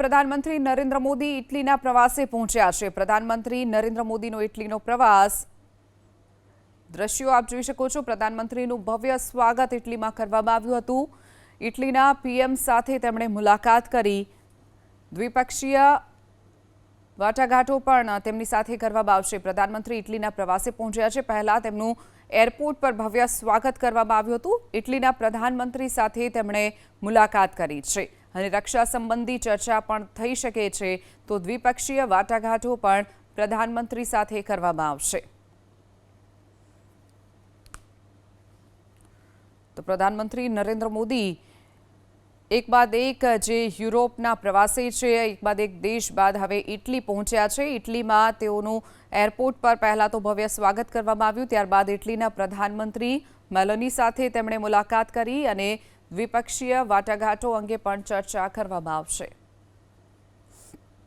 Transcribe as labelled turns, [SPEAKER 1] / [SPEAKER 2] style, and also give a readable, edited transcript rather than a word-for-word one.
[SPEAKER 1] પ્રધાનમંત્રી નરેન્દ્ર મોદી ઇટલીના પ્રવાસે પહોંચ્યા છે। પ્રધાનમંત્રી નરેન્દ્ર મોદીનો ઇટલીનો પ્રવાસ દ્રશ્યો આપ જોઈ શકો છો। પ્રધાનમંત્રીનું ભવ્ય સ્વાગત ઇટલીમાં કરવામાં આવ્યું હતું। ઇટલીના પીએમ સાથે તેમણે મુલાકાત કરી। દ્વિપક્ષીય વાટાઘાટો પણ તેમની સાથે કરવામાં આવશે। પ્રધાનમંત્રી ઇટલીના પ્રવાસે પહોંચ્યા છે। પહેલા તેમનું એરપોર્ટ પર ભવ્ય સ્વાગત કરવામાં આવ્યું હતું। ઇટલીના પ્રધાનમંત્રી સાથે તેમણે મુલાકાત કરી છે અને રક્ષા સંબંધી ચર્ચા પણ થઈ શકે છે। તો દ્વિપક્ષીય વાટાઘાટો પણ પ્રધાનમંત્રી સાથે કરવામાં આવશે। તો પ્રધાનમંત્રી નરેન્દ્ર મોદી એક બાદ એક જે યુરોપના પ્રવાસે છે, એક બાદ એક દેશ બાદ હવે ઇટલી પહોંચ્યા છે। ઇટલીમાં તેઓનું એરપોર્ટ પર પહેલા તો ભવ્ય સ્વાગત કરવામાં આવ્યું, ત્યારબાદ ઇટલીના પ્રધાનમંત્રી મેલોની સાથે તેમણે મુલાકાત કરી અને દ્વિપક્ષીય વાટાઘાટો અંગે પણ ચર્ચા કરવામાં આવશે।